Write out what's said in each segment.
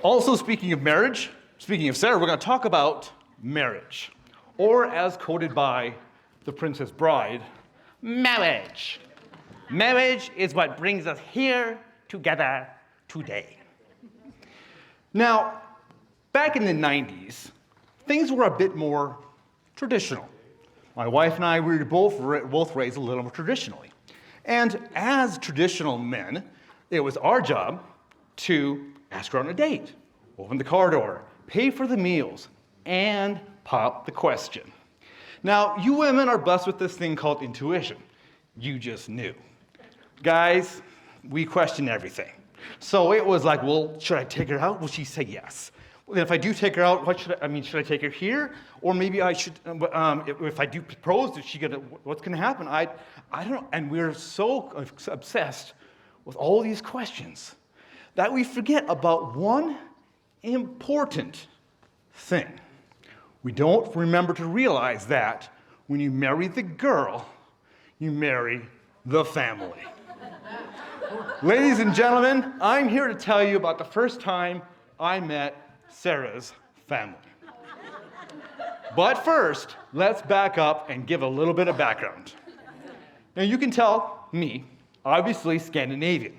Also, speaking of marriage, speaking of Sarah, we're going to talk about marriage, or as quoted by the Princess Bride, marriage. Marriage is what brings us here together today. Now, back in the 90s, things were a bit more traditional. My wife and I, we were both raised a little more traditionally. And as traditional men, it was our job to ask her on a date, open the car door, pay for the meals, and pop the question. Now, you women are blessed with this thing called intuition. You just knew. Guys, we question everything. So it was like, well, should I take her out? Will she say yes? Well, if I do take her out, should I take her here? Or maybe I should, if I do propose, what's gonna happen? I don't know. And we're so obsessed with all these questions that we forget about one important thing. We don't remember to realize that when you marry the girl, you marry the family. Ladies and gentlemen, I'm here to tell you about the first time I met Sarah's family. But first, let's back up and give a little bit of background. Now you can tell me, obviously Scandinavian.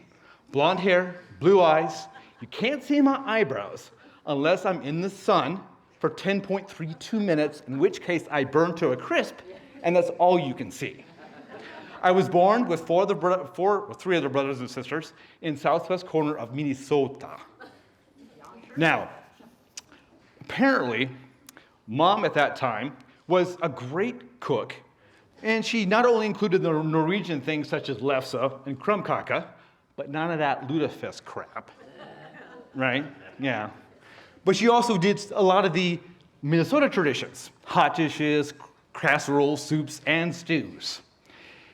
Blonde hair, blue eyes. You can't see my eyebrows unless I'm in the sun for 10.32 minutes, in which case I burn to a crisp, and that's all you can see. I was born with three other brothers and sisters in southwest corner of Minnesota. Now, apparently, Mom at that time was a great cook, and she not only included the Norwegian things such as lefse and krumkake, but none of that lutefisk crap, right? Yeah. But she also did a lot of the Minnesota traditions, hot dishes, casseroles, soups, and stews.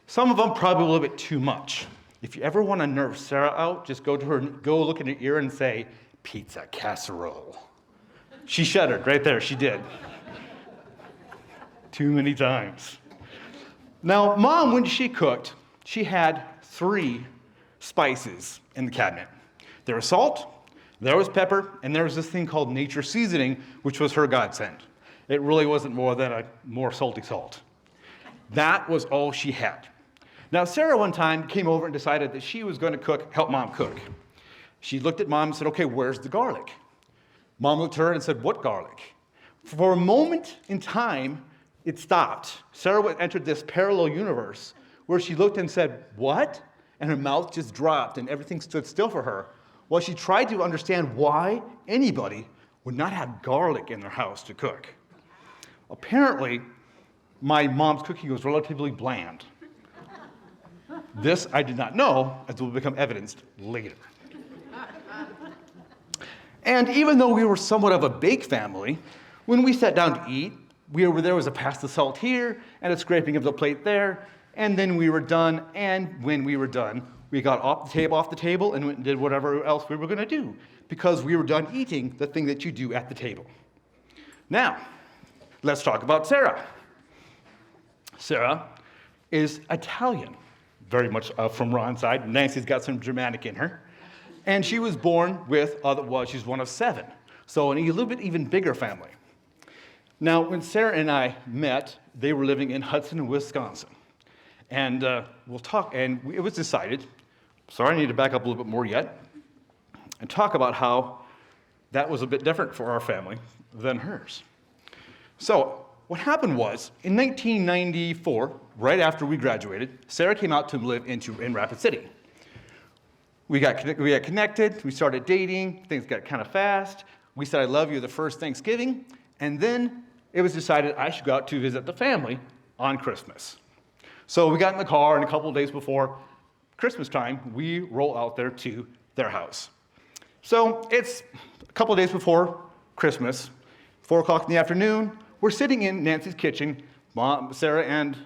Some of them probably a little bit too much. If you ever want to nerve Sarah out, just go look in her ear and say, pizza casserole. She shuddered right there, she did. Too many times. Now, Mom, when she cooked, she had 3 spices in the cabinet. There was salt, there was pepper, and there was this thing called nature seasoning, which was her godsend. It really wasn't more than a more salty salt. That was all she had. Now, Sarah one time came over and decided that she was going to help Mom cook. She looked at Mom and said, okay, where's the garlic? Mom looked at her and said, what garlic? For a moment in time, it stopped. Sarah entered this parallel universe where she looked and said, what? And her mouth just dropped and everything stood still for her while she tried to understand why anybody would not have garlic in their house to cook. Apparently, my mom's cooking was relatively bland. This I did not know, as will become evidenced later. And even though we were somewhat of a bake family, when we sat down to eat, there was a pass the salt here and a scraping of the plate there, and then we were done, and when we were done, we got off the table and went and did whatever else we were going to do, because we were done eating the thing that you do at the table. Now, let's talk about Sarah. Sarah is Italian, very much from Ron's side. Nancy's got some Germanic in her. And she was born she's one of 7. So a little bit even bigger family. Now, when Sarah and I met, they were living in Hudson, Wisconsin. And it was decided, sorry, I need to back up a little bit more yet, and talk about how that was a bit different for our family than hers. So, what happened was, in 1994, right after we graduated, Sarah came out to live in Rapid City. We got connected, we started dating, things got kind of fast. We said, I love you the first Thanksgiving, and then it was decided I should go out to visit the family on Christmas. So we got in the car, and a couple of days before Christmas time, we roll out there to their house. So it's a couple of days before Christmas, 4 o'clock in the afternoon. We're sitting in Nancy's kitchen. Sarah and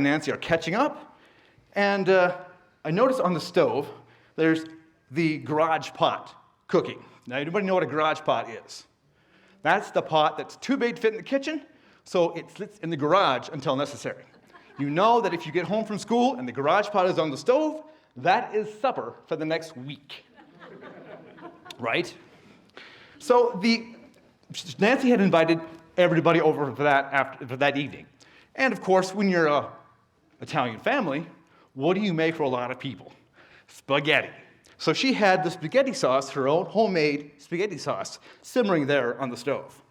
Nancy are catching up. And I noticed on the stove, there's the garage pot cooking. Now, anybody know what a garage pot is? That's the pot that's too big to fit in the kitchen, so it sits in the garage until necessary. You know that if you get home from school and the garage pot is on the stove, that is supper for the next week. Right? So Nancy had invited everybody over for that evening. And of course, when you're an Italian family, what do you make for a lot of people? Spaghetti. So she had the spaghetti sauce, her own homemade spaghetti sauce, simmering there on the stove.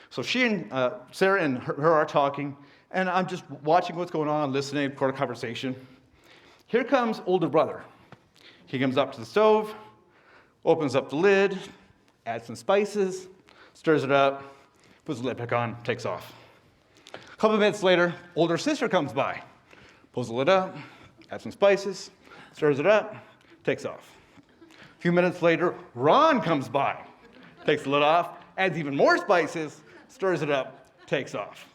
So she and Sarah and her are talking, and I'm just watching what's going on, listening for a conversation. Here comes older brother. He comes up to the stove, opens up the lid, adds some spices, stirs it up, puts the lid back on, takes off. A couple of minutes later, older sister comes by, pulls the lid up, adds some spices, stirs it up, takes off. A few minutes later, Ron comes by, takes the lid off, adds even more spices, stirs it up, takes off.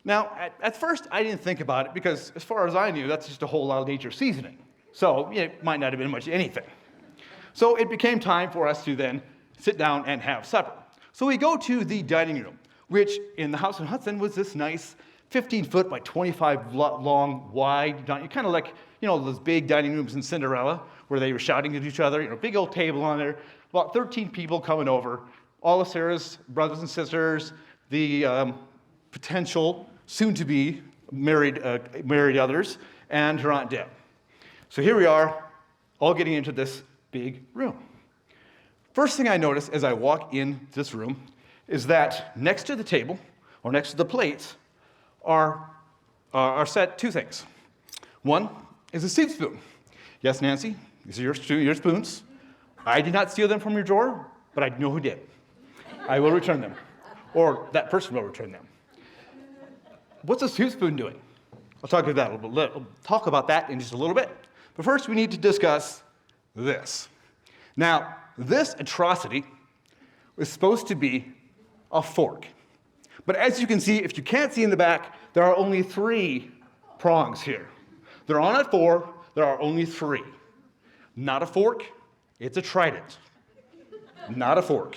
Now, at first, I didn't think about it because, as far as I knew, that's just a whole lot of nature seasoning. So it might not have been much anything. So it became time for us to then sit down and have supper. So we go to the dining room, which in the house in Hudson was this nice 15-foot by 25 long, wide, kind of like, those big dining rooms in Cinderella where they were shouting at each other, big old table on there, about 13 people coming over, all of Sarah's brothers and sisters, the potential soon-to-be married others, and her Aunt Deb. So here we are, all getting into this big room. First thing I notice as I walk in this room is that next to the table, or next to the plates, are set two things. One is a soup spoon. Yes, Nancy, these are your spoons. I did not steal them from your drawer, but I know who did. I will return them, or that person will return them. What's a soup spoon doing? I'll talk about that in just a little bit. But first, we need to discuss this. Now, this atrocity was supposed to be a fork. But as you can see, if you can't see in the back, there are only 3 prongs here. They're on at 4, there are only 3. Not a fork, it's a trident. Not a fork.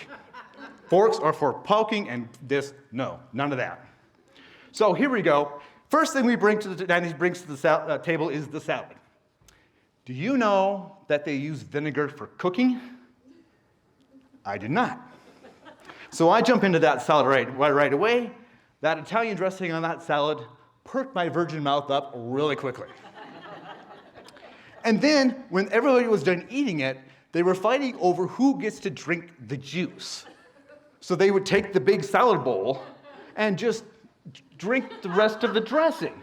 Forks are for poking, and this, no, none of that. So here we go. First thing Nancy brings to the table is the salad. Do you know that they use vinegar for cooking? I did not. So I jump into that salad right away. That Italian dressing on that salad perked my virgin mouth up really quickly. And then, when everybody was done eating it, they were fighting over who gets to drink the juice. So they would take the big salad bowl and just drink the rest of the dressing.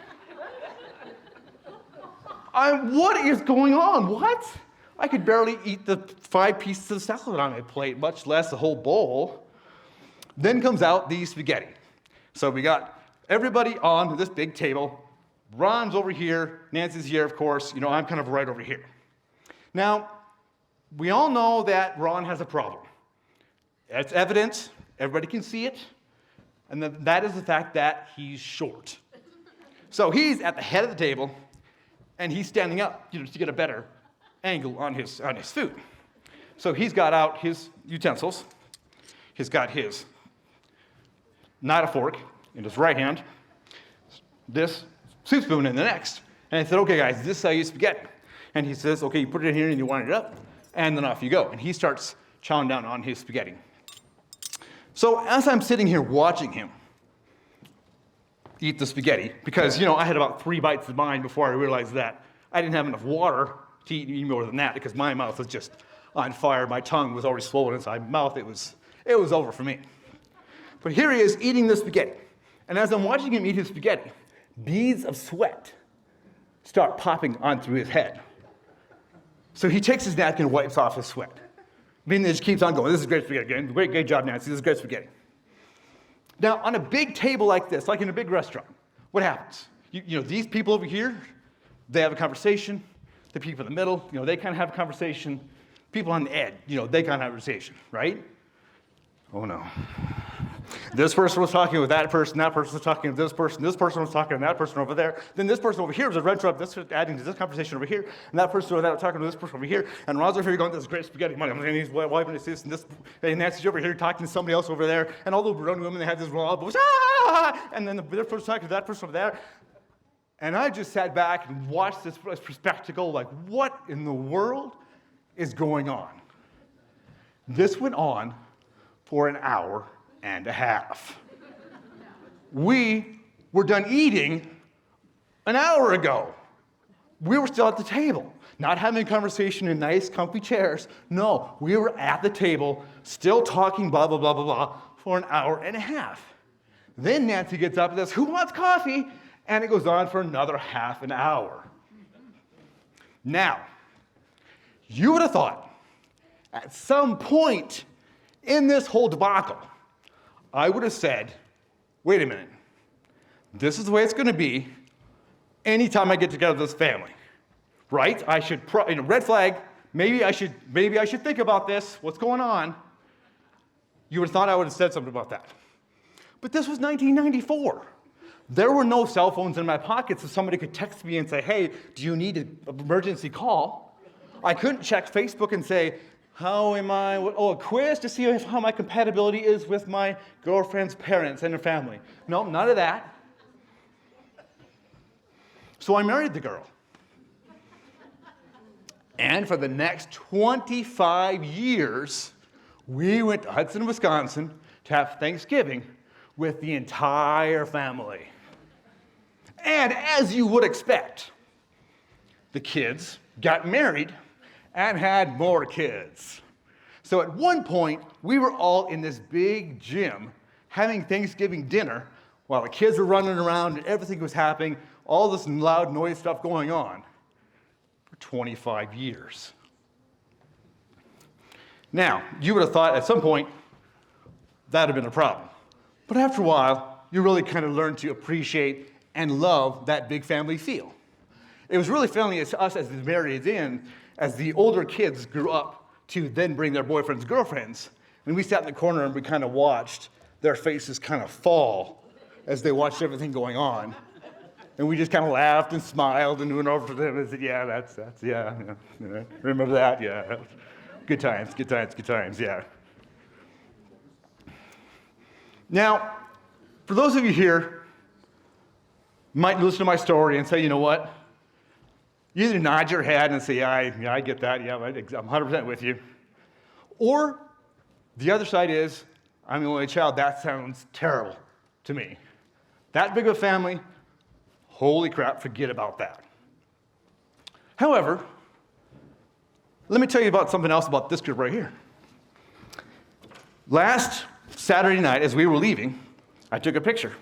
What is going on? What? I could barely eat the 5 pieces of salad on my plate, much less the whole bowl. Then comes out the spaghetti. So we got everybody on this big table. Ron's over here, Nancy's here, of course. I'm kind of right over here. Now, we all know that Ron has a problem. It's evident, everybody can see it, and that is the fact that he's short. So he's at the head of the table, and he's standing up, to get a better angle on his food. So he's got out his utensils. He's got his, not a fork, in his right hand, this soup spoon in the next. And I said, okay, guys, this is how you eat spaghetti. And he says, okay, you put it in here and you wind it up, and then off you go. And he starts chowing down on his spaghetti. So as I'm sitting here watching him eat the spaghetti, because, I had about 3 bites of mine before I realized that I didn't have enough water to eat any more than that, because my mouth was just on fire. My tongue was already swollen inside my mouth. It was over for me. But here he is eating the spaghetti. And as I'm watching him eat his spaghetti, beads of sweat start popping on through his head. So he takes his napkin and wipes off his sweat. Meaning he just keeps on going, this is great spaghetti. Great job, Nancy, this is great spaghetti. Now, on a big table like this, like in a big restaurant, what happens? These people over here, they have a conversation. The people in the middle, they kind of have a conversation. People on the edge, they kind of have a conversation, right? Oh, no. This person was talking with that person was talking with this person was talking to that person over there, then this person over here was adding to this conversation over here, and that person over there was talking to this person over here, and Ron's over here going, this is great spaghetti, and he's wiping his face, and Nancy's over here talking to somebody else over there, and all the grown women, they have this raw voice, and then the person talking to that person over there, and I just sat back and watched this spectacle, like, what in the world is going on? This went on for an hour and a half. We were done eating an hour ago. We were still at the table, not having a conversation in nice, comfy chairs. No, we were at the table, still talking blah, blah, blah, blah, blah, for an hour and a half. Then Nancy gets up and says, "Who wants coffee?" And it goes on for another half an hour. Now, you would have thought, at some point in this whole debacle, I would have said, wait a minute, this is the way it's going to be anytime I get together with this family, right? I should, red flag, maybe I should think about this, what's going on? You would have thought I would have said something about that. But this was 1994. There were no cell phones in my pockets so somebody could text me and say, "Hey, do you need an emergency call?" I couldn't check Facebook and say, "How am I?" Oh, a quiz to see how my compatibility is with my girlfriend's parents and her family. No, none of that. So I married the girl. And for the next 25 years, we went to Hudson, Wisconsin to have Thanksgiving with the entire family. And as you would expect, the kids got married and had more kids. So at one point, we were all in this big gym having Thanksgiving dinner while the kids were running around and everything was happening, all this loud noise stuff going on for 25 years. Now, you would have thought at some point that would have been a problem. But after a while, you really kind of learn to appreciate and love that big family feel. It was really funny to us as the married in, as the older kids grew up to then bring their boyfriends, girlfriends, and we sat in the corner and we kind of watched their faces kind of fall as they watched everything going on. And we just kind of laughed and smiled and went over to them and said, "Yeah, that's yeah, remember that? Yeah, good times, yeah." Now, for those of you here, might listen to my story and say, "You know what?" You either nod your head and say, yeah, I get that. Yeah, I'm 100% with you. Or the other side is, "I'm the only child. That sounds terrible to me. That big of a family, holy crap, forget about that." However, let me tell you about something else about this group right here. Last Saturday night, as we were leaving, I took a picture.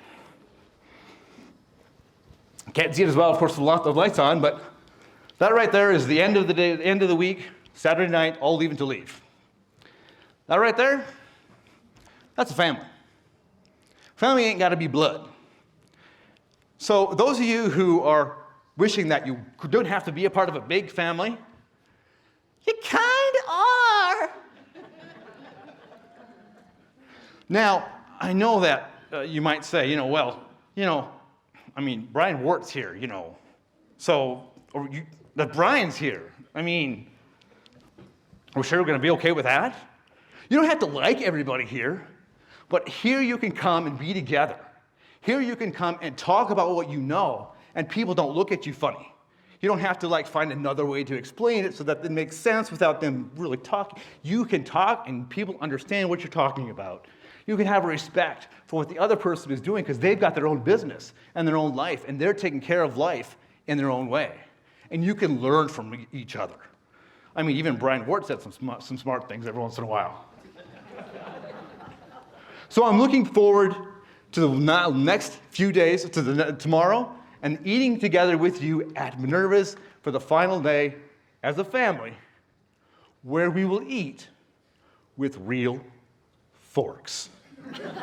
Can't see it as well, of course, with the lights on, but that right there is the end of the day, the end of the week, Saturday night, all leaving to leave. That right there, that's a family. Family ain't got to be blood. So those of you who are wishing that you don't have to be a part of a big family, you kind of are. Now, I know that you might say, Brian Wart's here, that Brian's here. We're sure we're going to be okay with that. You don't have to like everybody here, but here you can come and be together. Here you can come and talk about what you know, and people don't look at you funny. You don't have to find another way to explain it so that it makes sense without them really talking. You can talk and people understand what you're talking about. You can have respect for what the other person is doing because they've got their own business and their own life, and they're taking care of life in their own way. And you can learn from each other. Even Brian Ward said some smart things every once in a while. So I'm looking forward to the next few days, to tomorrow, and eating together with you at Minerva's for the final day as a family, where we will eat with real forks.